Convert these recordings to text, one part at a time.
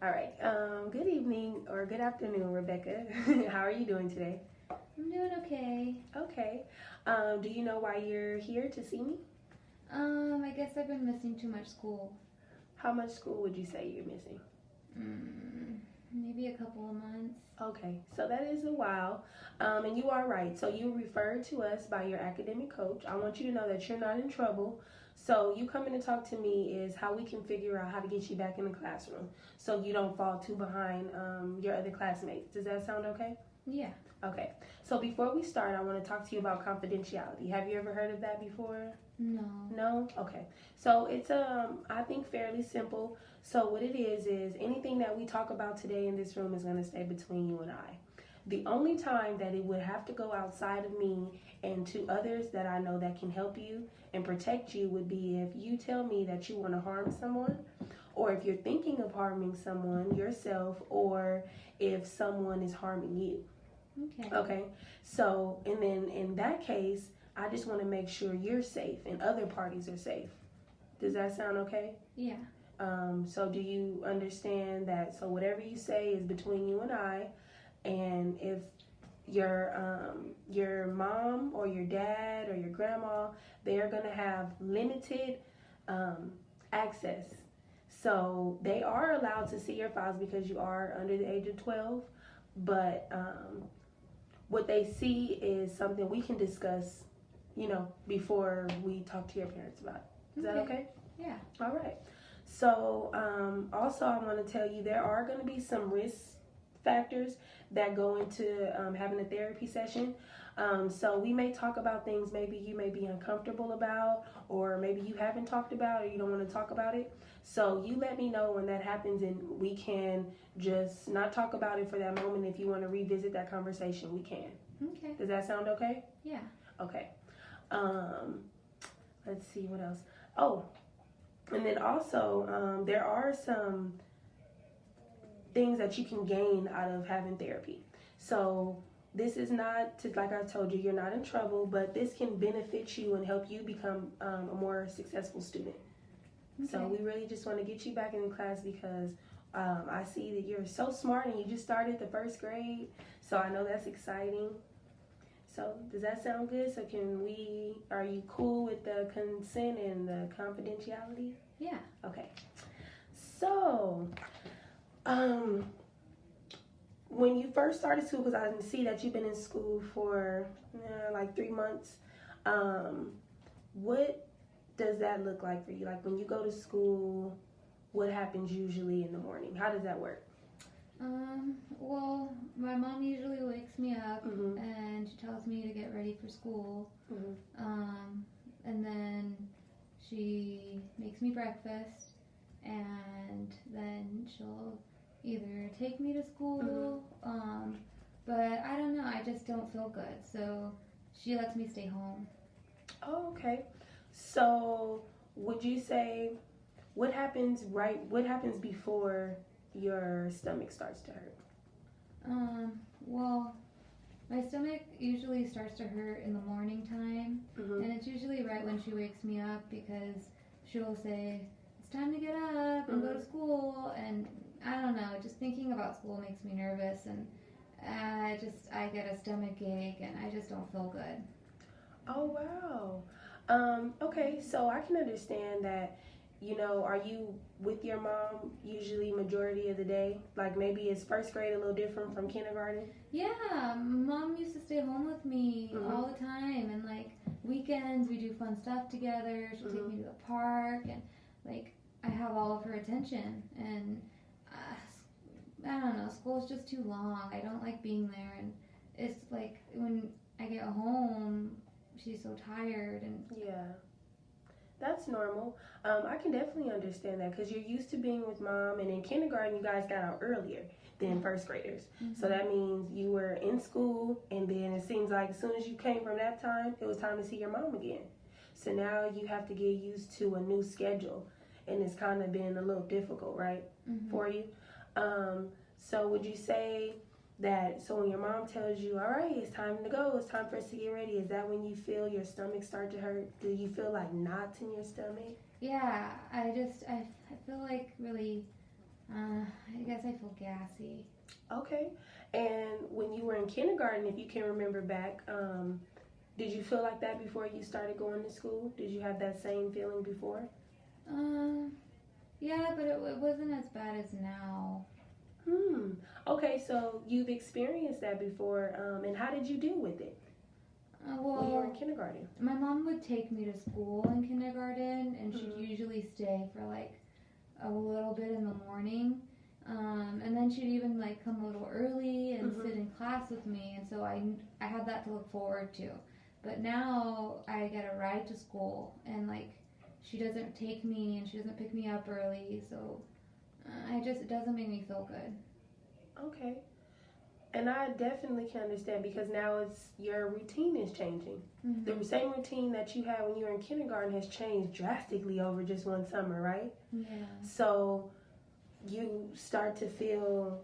All right. Good evening or good afternoon, Rebecca. How are you doing today? I'm doing okay. Okay. Do you know why you're here to see me? I guess I've been missing too much school. How much school would you say you're missing? Maybe a couple of months. Okay, so that is a while. And you are right. So you referred to us by your academic coach. I want you to know that you're not in trouble. So you coming to talk to me is how we can figure out how to get you back in the classroom so you don't fall too behind your other classmates. Does that sound okay? Yeah. Okay. So before we start, I want to talk to you about confidentiality. Have you ever heard of that before? No. No? Okay. So it's I think fairly simple. So what it is anything that we talk about today in this room is going to stay between you and I. The only time that it would have to go outside of me and to others that I know that can help you and protect you would be if you tell me that you want to harm someone, or if you're thinking of harming someone yourself, or if someone is harming you. Okay. Okay. So, and then in that case, I just want to make sure you're safe and other parties are safe. Does that sound okay? Yeah. So do you understand that? So whatever you say is between you and I, and if your mom or your dad or your grandma, they are going to have limited access. So they are allowed to see your files because you are under the age of 12, but what they see is something we can discuss, before we talk to your parents about it. Is that okay? Yeah. All right. So, also, I want to tell you there are going to be some risk factors that go into having a therapy session. So, we may talk about things maybe you may be uncomfortable about, or maybe you haven't talked about, or you don't want to talk about it. So, you let me know when that happens, and we can just not talk about it for that moment. If you want to revisit that conversation, we can. Okay. Does that sound okay? Yeah. Okay. Let's see what else. Oh, and then also, there are some things that you can gain out of having therapy. So this is not to, like I told you, you're not in trouble, but this can benefit you and help you become a more successful student. Okay. So we really just want to get you back in class because I see that you're so smart and you just started the first grade. So I know that's exciting. So does that sound good? So are you cool with the consent and the confidentiality? Yeah. Okay. So, when you first started school, because I can see that you've been in school for like 3 months, what does that look like for you? Like when you go to school, what happens usually in the morning? How does that work? Well, my mom usually wakes me up Mm-hmm. and she tells me to get ready for school. Mm-hmm. And then she makes me breakfast and then she'll either take me to school, but I don't know, I just don't feel good. So she lets me stay home. Oh, okay. So, would you say what happens before your stomach starts to hurt? Well, my stomach usually starts to hurt in the morning time, Mm-hmm. and it's usually right when she wakes me up because she'll say, "It's time to get up and go to school," and I don't know, just thinking about school makes me nervous, and I get a stomach ache, and I just don't feel good. Oh, wow. Okay, so I can understand that, are you with your mom usually majority of the day? Like maybe is first grade a little different from kindergarten? Yeah, mom used to stay home with me Mhm. all the time, and like weekends we do fun stuff together. She'll take me to the park, and like I have all of her attention. And I don't know, school's just too long. I don't like being there, and it's like when I get home, she's so tired, and Yeah, that's normal. I can definitely understand that because you're used to being with mom, and in kindergarten, you guys got out earlier than first graders. So that means you were in school, and then it seems like as soon as you came from that time, it was time to see your mom again. So now you have to get used to a new schedule, and it's kind of been a little difficult, right, for you? So would you say that, so when your mom tells you, all right, it's time to go, it's time for us to get ready, is that when you feel your stomach start to hurt? Do you feel like knots in your stomach? yeah, I feel like really I guess I feel gassy. Okay. And when you were in kindergarten, if you can remember back, did you feel like that before you started going to school? Did you have that same feeling before? Yeah, but it wasn't as bad as now. Okay, so you've experienced that before, and how did you deal with it when you were in kindergarten? My mom would take me to school in kindergarten, and she'd usually stay for like a little bit in the morning. And then she'd even like come a little early and sit in class with me, and so I had that to look forward to. But now I get a ride to school, and like she doesn't take me and she doesn't pick me up early, so it doesn't make me feel good. Okay. And I definitely can understand because now your routine is changing. The same routine that you had when you were in kindergarten has changed drastically over just one summer, right? Yeah. So you start to feel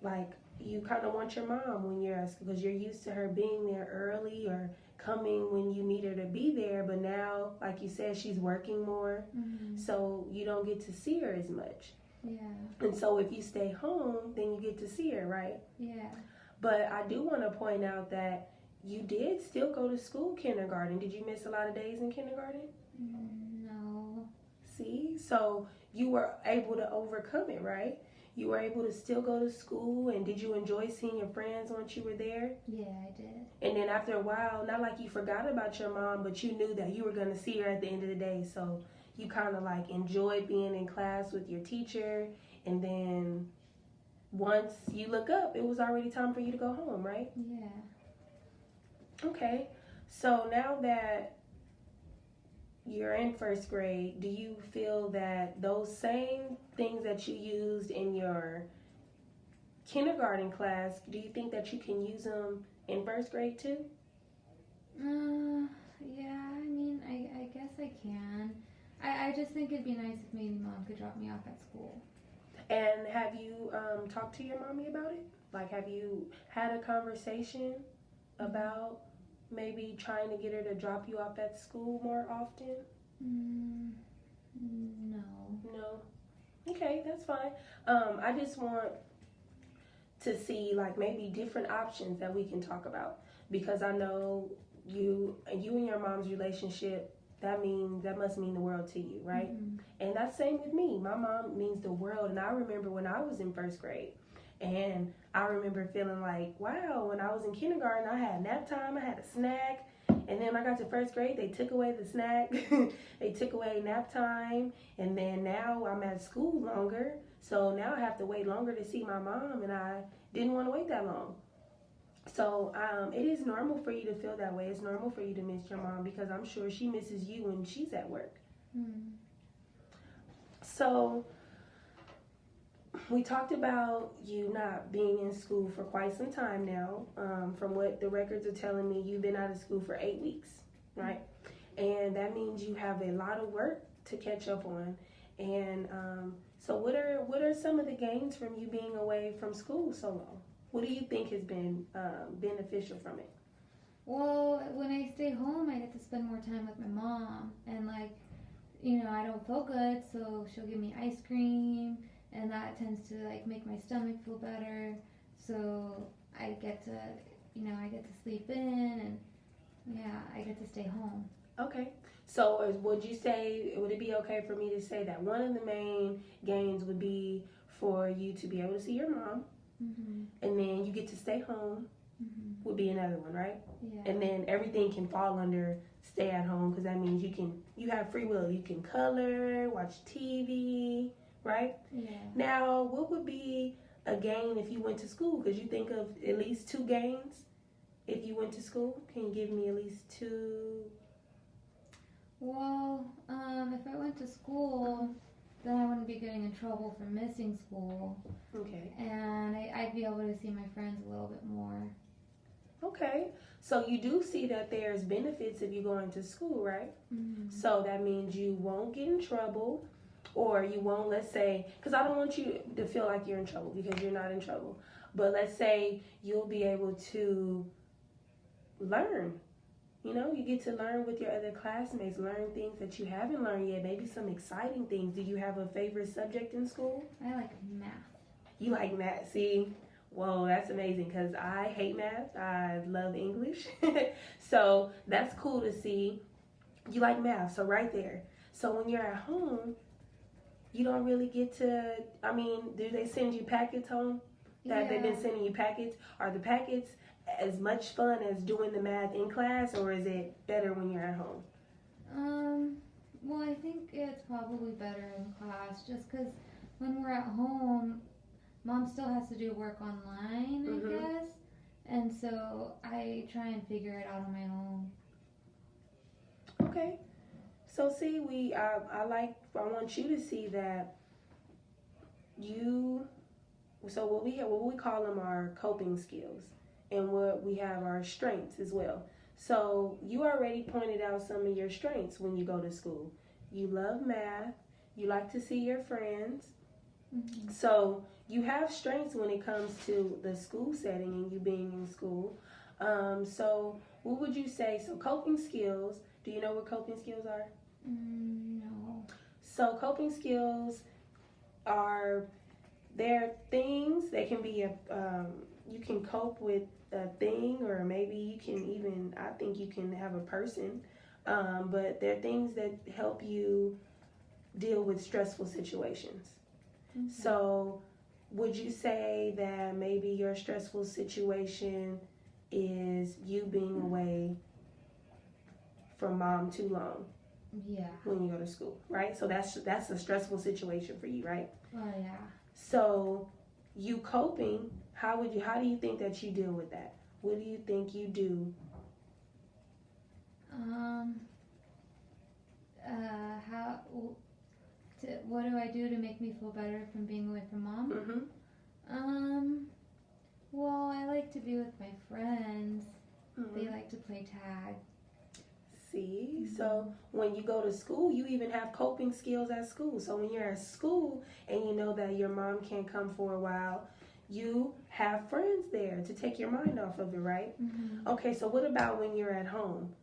like you kind of want your mom when you're at school because you're used to her being there early or coming when you need her to be there. But now, like you said, she's working more, so you don't get to see her as much. Yeah. And so if you stay home, then you get to see her, right? Yeah. But I do want to point out that you did still go to school kindergarten. Did you miss a lot of days in kindergarten? No. See? So you were able to overcome it, right? You were able to still go to school, and did you enjoy seeing your friends once you were there? Yeah, I did. And then after a while, not like you forgot about your mom, but you knew that you were going to see her at the end of the day. So you kind of like enjoyed being in class with your teacher, and then once you look up, it was already time for you to go home, right? Yeah. Okay. So now that you're in first grade, do you feel that those same things that you used in your kindergarten class, do you think that you can use them in first grade too? Yeah, I mean, I guess I can. I just think it'd be nice if maybe mom could drop me off at school. And have you talked to your mommy about it? Like, have you had a conversation about maybe trying to get her to drop you off at school more often? No. No? Okay, that's fine. I just want to see like maybe different options that we can talk about because I know you and your mom's relationship, that must mean the world to you, right? And that's same with me. My mom means the world, and I remember when I was in first grade, and I remember feeling like, wow, when I was in kindergarten, I had nap time, I had a snack, and then when I got to first grade, they took away the snack, they took away nap time, and then now I'm at school longer, so now I have to wait longer to see my mom, and I didn't want to wait that long. So it is normal for you to feel that way. It's normal for you to miss your mom because I'm sure she misses you when she's at work. So we talked about you not being in school for quite some time now. From what the records are telling me, you've been out of school for 8 weeks, right? And that means you have a lot of work to catch up on. And so what are some of the gains from you being away from school so long? What do you think has been beneficial from it? Well, when I stay home, I get to spend more time with my mom. And, like, you know, I don't feel good, so she'll give me ice cream. And that tends to, like, make my stomach feel better. So I get to, sleep in. And, yeah, I get to stay home. Okay. So would it be okay for me to say that one of the main gains would be for you to be able to see your mom? And then you get to stay home would be another one, right? Yeah. And then everything can fall under stay at home because that means you have free will. You can color, watch TV, right? Yeah. Now, what would be a gain if you went to school? Because you think of at least 2 gains if you went to school. Can you give me at least 2? Well, if I went to school, then I wouldn't be getting in trouble for missing school. Okay. And I'd be able to see my friends a little bit more. Okay. So you do see that there's benefits if you go into school, right? So that means you won't get in trouble, or you won't, let's say, because I don't want you to feel like you're in trouble because you're not in trouble. But let's say you'll be able to learn You know, you get to learn with your other classmates, learn things that you haven't learned yet, maybe some exciting things. Do you have a favorite subject in school? I like math. You like math, see? Whoa, that's amazing because I hate math. I love English. So that's cool to see. You like math, so right there. So when you're at home, you don't really get to, I mean, do they send you packets home? That they've been sending you packets? Are the packets as much fun as doing the math in class, or is it better when you're at home? Well, I think it's probably better in class just because when we're at home, Mom still has to do work online, I guess. And so I try and figure it out on my own. Okay. So see, I want you to see that so what we call them are coping skills, and what we have are strengths as well. So you already pointed out some of your strengths when you go to school. You love math. You like to see your friends. So you have strengths when it comes to the school setting and you being in school. So what would you say? So coping skills. Do you know what coping skills are? No. So coping skills are they're things. They can be you can cope with a thing, or maybe you can even, I think you can have a person. But they're things that help you deal with stressful situations. So would you say that maybe your stressful situation is you being away from Mom too long? Yeah. When you go to school, right? So that's a stressful situation for you, right? Oh yeah. So you coping, how do you think that you deal with that? What do you think you do? What do I do to make me feel better from being away from Mom? Well, I like to be with my friends. They like to play tag. See, so when you go to school, you even have coping skills at school. So when you're at school and you know that your mom can't come for a while, you have friends there to take your mind off of it, right? Okay, so what about when you're at home?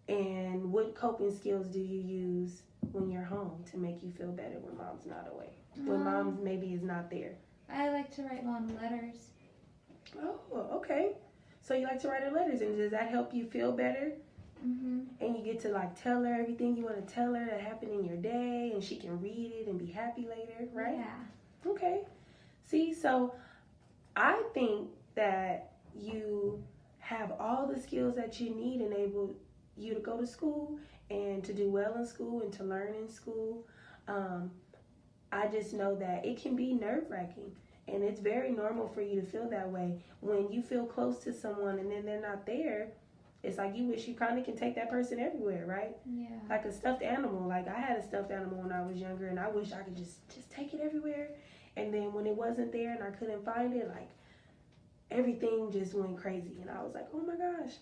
And what coping skills do you use when you're home to make you feel better when Mom's not away? When Mom maybe is not there? I like to write long letters. Oh, okay. So you like to write her letters, and does that help you feel better? And you get to like tell her everything you want to tell her that happened in your day, and she can read it and be happy later, right? Yeah. Okay. See, so I think that you have all the skills that you need enable you to go to school and to do well in school and to learn in school. I just know that it can be nerve-wracking, and it's very normal for you to feel that way. When you feel close to someone and then they're not there, it's like you wish you kind of can take that person everywhere, right? Yeah. Like a stuffed animal. Like I had a stuffed animal when I was younger, and I wish I could just take it everywhere. And then when it wasn't there and I couldn't find it, like everything just went crazy. And I was like, oh my gosh.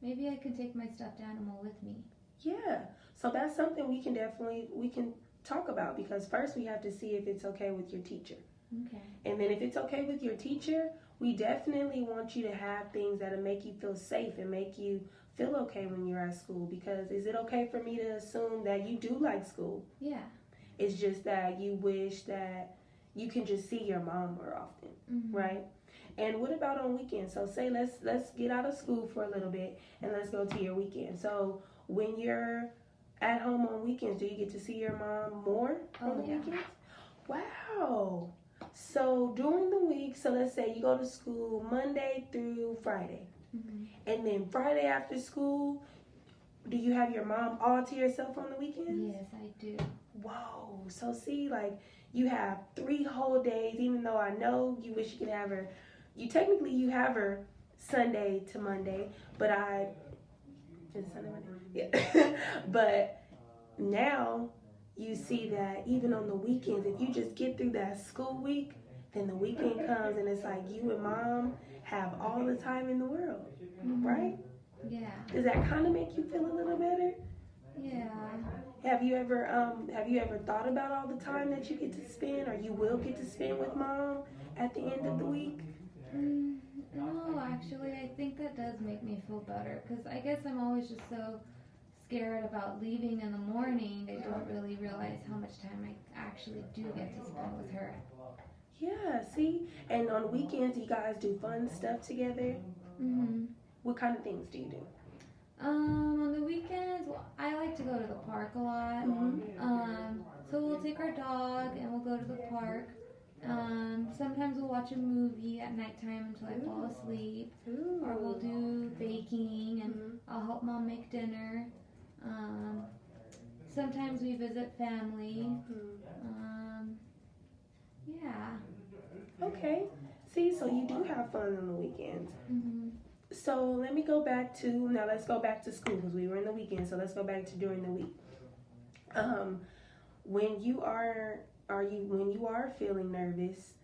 Maybe I could take my stuffed animal with me. Yeah. So that's something we can talk about, because first we have to see if it's okay with your teacher. Okay. And then if it's okay with your teacher, we definitely want you to have things that'll make you feel safe and make you feel okay when you're at school. Because is it okay for me to assume that you do like school? Yeah. It's just that you wish that you can just see your mom more often, right? And what about on weekends? So say let's get out of school for a little bit and let's go to your weekend. So when you're at home on weekends, do you get to see your mom more on the weekends? Wow. So during the week, so let's say you go to school Monday through Friday. And then Friday after school, do you have your mom all to yourself on the weekends? Yes, I do. Whoa. So see, like you have 3 whole days, even though I know you wish you could have her. You have her Sunday to Monday, but is it Sunday, Monday? Yeah. But now you see that even on the weekends, if you just get through that school week, then the weekend comes and it's like you and Mom have all the time in the world, right? Yeah. Does that kind of make you feel a little better? Yeah. Have you ever thought about all the time that you get to spend, or you will get to spend with Mom at the end of the week? No, actually, I think that does make me feel better because I guess I'm always just so scared about leaving in the morning. I don't really realize how much time I actually do get to spend with her. Yeah, see? And on weekends, you guys do fun stuff together? Mhm. What kind of things do you do? On the weekends, well, I like to go to the park a lot. Mm-hmm. So we'll take our dog and we'll go to the park. Sometimes we'll watch a movie at nighttime until I fall asleep. Ooh. Or we'll do baking and Mhm. I'll help mom make dinner. Sometimes we visit family. Yeah. Okay. See, so you do have fun on the weekends. Mhm. So let me go back to now. Let's go back to school because we were in the weekend. So let's go back to during the week. When you are when you are feeling nervous,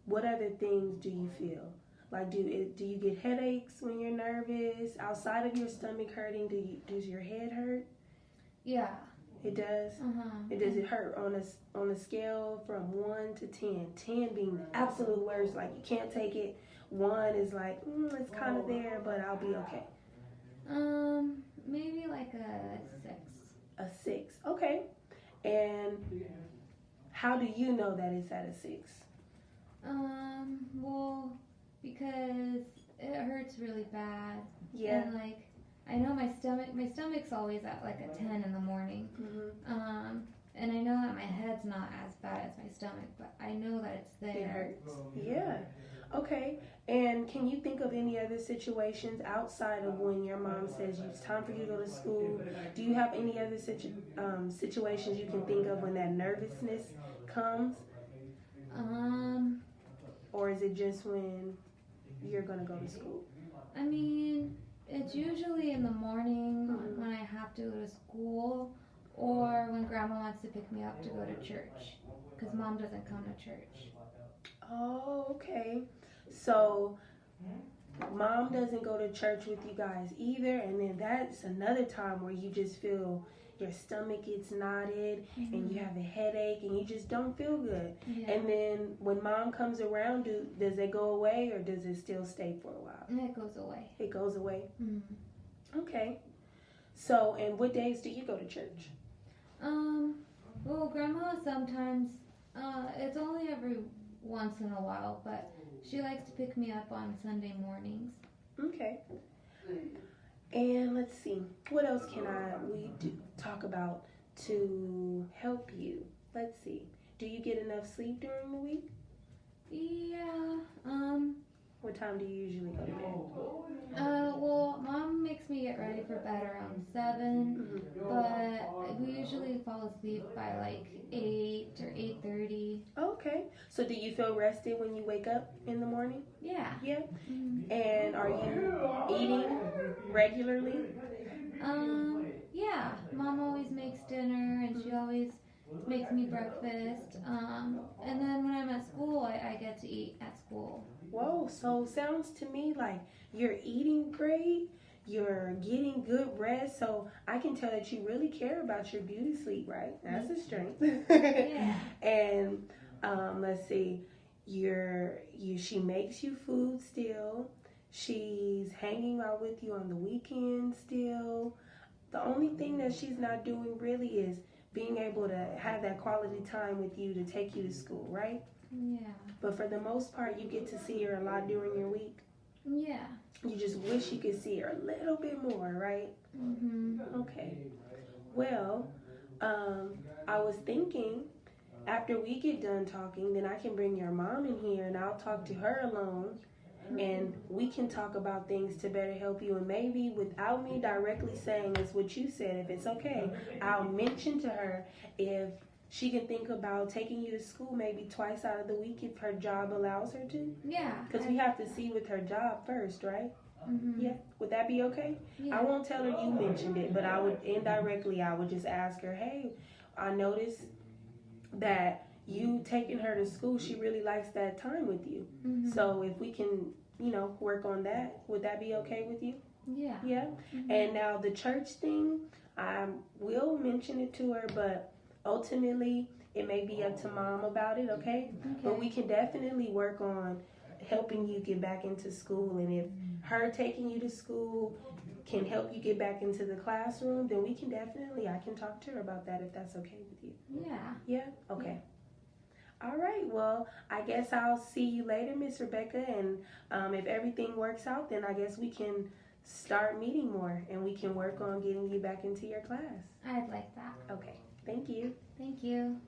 what other things do you feel? Like do you get headaches when you're nervous? Outside of your stomach hurting, does your head hurt? Yeah. It does. Does it hurt on a scale from 1 to 10? 10 being the absolute worst, like you can't take it. 1 is like it's kind of there, but I'll be okay. Maybe like a 6. A 6, okay. And how do you know that it's at a 6? Well, because it hurts really bad. Yeah. And like, I know my stomach's always at like a 10 in the morning. And I know that my head's not as bad as my stomach, but I know that it's there. It hurts. Yeah. Okay. And can you think of any other situations outside of when your mom says it's time for you to go to school? Do you have any other situations you can think of when that nervousness comes? Or is it just when you're going to go to school? I mean, it's usually in the morning when I have to go to school or when grandma wants to pick me up to go to church because mom doesn't come to church. Oh, okay. So mom doesn't go to church with you guys either, and then that's another time where you just feel your stomach gets knotted and you have a headache and you just don't feel good. Yeah. And then when mom comes around, does it go away or does it still stay for a while? It goes away. It goes away? Okay. So, and what days do you go to church? Well, grandma sometimes, it's only every once in a while, but she likes to pick me up on Sunday mornings. Okay. And let's see, what else can we talk about to help you? Let's see. Do you get enough sleep during the week? Yeah. What time do you usually go to bed? Well, mom makes me get ready for bed around 7, but we usually fall asleep by like 8 or 8:30. Okay. So do you feel rested when you wake up in the morning? Yeah. Yeah. And are you eating regularly? Yeah. Mom always makes dinner and she always makes me breakfast. And then when I'm at school, I get to eat at school. Whoa, so sounds to me like you're eating great, you're getting good rest, so I can tell that you really care about your beauty sleep, right? That's a strength. Yeah. And let's see, she makes you food still. She's hanging out with you on the weekends still. The only thing that she's not doing really is being able to have that quality time with you to take you to school, right? Yeah. But for the most part, you get to see her a lot during your week. Yeah. You just wish you could see her a little bit more, right? Okay. Well, I was thinking after we get done talking, then I can bring your mom in here and I'll talk to her alone. And we can talk about things to better help you. And maybe without me directly saying it's what you said, if it's okay, I'll mention to her if she can think about taking you to school maybe twice out of the week if her job allows her to. Yeah. Because we have to see with her job first, right? Yeah. Would that be okay? Yeah. I won't tell her you mentioned it, but I would just ask her, hey, I noticed that you taking her to school, she really likes that time with you. So if we can, work on that, would that be okay with you? Yeah. Yeah. And now the church thing, I will mention it to her, but ultimately it may be up to mom about it, okay? But we can definitely work on helping you get back into school, and if her taking you to school can help you get back into the classroom, then I can talk to her about that if that's okay with you. Yeah. Yeah? Okay. All right. Well, I guess I'll see you later, Miss Rebecca, and if everything works out, then I guess we can start meeting more, and we can work on getting you back into your class. I'd like that. Okay. Thank you. Thank you.